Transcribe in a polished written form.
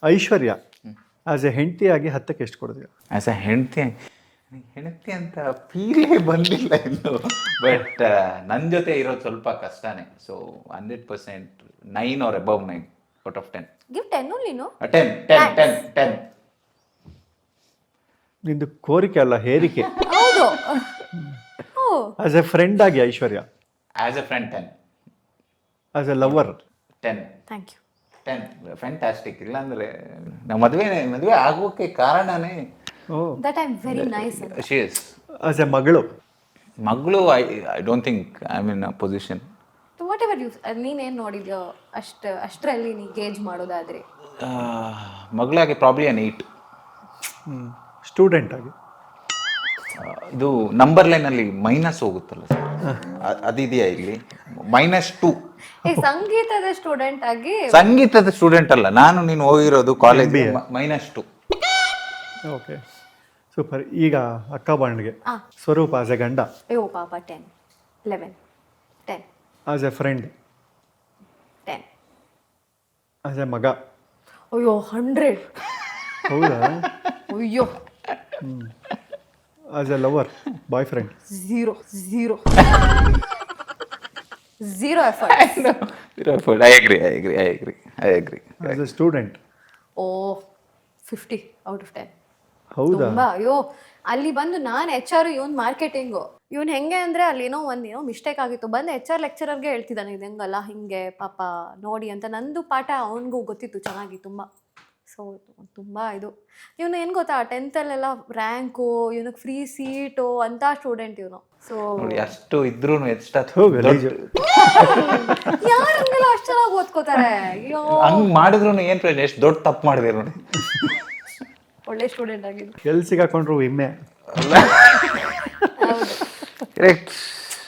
Aishwarya as A ಹೆಂಡತಿಯಾಗಿ 10ಕ್ಕೆ ಎಷ್ಟು ಕೊಡ್ತೀಯ? ಆ್ಯಸ್ ಅ ಹೆಂಡತಿ ಅಂತ ಫೀಲೇ ಬಂದಿಲ್ಲ ಇನ್ನು. ಬಟ್ ನನ್ನ ಜೊತೆ ಇರೋದು ಸ್ವಲ್ಪ ಕಷ್ಟನೇ. So 100% 9 or above 9 out of 10. Give 10 only, no? 10. ನಿಂದು ಕೋರಿಕೆ ಅಲ್ಲ, ಹೇರಿಕೆ. ಹೌದು. ಓ ಆಸ್ ಎ ಫ್ರೆಂಡ್ ಆಗಿ Aishwarya, as a friend 10. As a lover 10. Thank you. 10 fantastic. ಇಲ್ಲಾಂದರೆ ನಾವು ಮದುವೆ ಆಗೋಕ್ಕೆ ಕಾರಣನೇ that I am very nice. She is. As a ಮಗಳು I don't think I am in a position. Whatever you ನೀನೇನು ನೋಡಿದ್ಯೋ ಅಷ್ಟರಲ್ಲಿ ನೀ ಗೇಜ್ ಮಾಡೋದಾದ್ರೆ ಮಗಳಾಗಿ ಪ್ರಾಬ್ಲಿ ಅನ್ 8. ಸ್ಟೂಡೆಂಟ್ ಆಗಿ ಇದು ನಂಬರ್ ಲೈನಲ್ಲಿ ಮೈನಸ್ ಹೋಗುತ್ತಲ್ಲ ಸರ್, ಅದಿದೆಯಾ ಇಲ್ಲಿ? -2. ಸಂಗೀತದ ಸ್ಟೂಡೆಂಟ್ ಆಗಿ. ಸಂಗೀತದ ಸ್ಟೂಡೆಂಟ್ ಅಲ್ಲ ನಾನು, ನೀನು ಹೋಗಿರೋದು ಕಾಲೇಜ್. -2. Okay, super. ಈಗ ಅಕ್ಕ ಬಾಂಡ್ಗೆ ಸ್ವರೂಪ ಆಸ್ ಎ ಗಂಡ. ಅಯ್ಯೋ ಪಾಪ 10, 11, 10. As a friend 10. As a ಮಗ. ಅಯ್ಯೋ 100. ಹೌದಾ? ಅಯ್ಯೋ as a lover, boyfriend 0 effort. I agree. As a student. ಓ 50 out of 10. ಹೌದಾ? ತುಂಬಾ. ಅಯ್ಯೋ ಅಲ್ಲಿ ಬಂದು ನಾನು HR, ಇವನ್ ಮಾರ್ಕೆಟಿಂಗು. ಇವನ್ ಹೆಂಗೆ ಅಂದ್ರೆ ಅಲ್ಲಿ ಏನೋ ಮಿಸ್ಟೇಕ್ ಆಗಿತ್ತು, ಬಂದು HR ಲೆಕ್ಚರರ್ಗೆ ಹೇಳ್ತಿದ್ದಾನೆ ಇದು ಹೆಂಗಲ್ಲ ಹಿಂಗೆ ಪಾಪ ನೋಡಿ ಅಂತ. ನಂದು ಪಾಠ ಅವನಿಗೂ ಗೊತ್ತಿತ್ತು ಚೆನ್ನಾಗಿ ತುಂಬ. ಸೊ ತುಂಬ ಇದು ಇವನು ಏನು ಗೊತ್ತಾ, 10th ರ್ಯಾಂಕು, ಇವನಿಗೆ ಫ್ರೀ ಸೀಟು ಅಂತ ಸ್ಟೂಡೆಂಟ್ ಇವನು. ಸೊ ಅಷ್ಟು ಇದ್ರೂ ಯಾರು ಹಂಗೆಲ್ಲ ಅಷ್ಟು ಚೆನ್ನಾಗಿ ಓದ್ಕೋತಾರೆ? ಅಯ್ಯೋ ಹಂಗ್ ಮಾಡಿದ್ರು ಏನ್ ಪ್ರಯೋಜನ, ಎಷ್ಟು ದೊಡ್ಡ ತಪ್ಪು ಮಾಡಿದೆ ನೋಡಿ. ಒಳ್ಳೆ ಸ್ಟೂಡೆಂಟ್ ಆಗಿದ್ದು. ಎಲ್ಲಿ ಸಿಗಾಕೊಂಡ್ರು ವಿಮ್ಮೆ. ಕರೆಕ್ಟ್.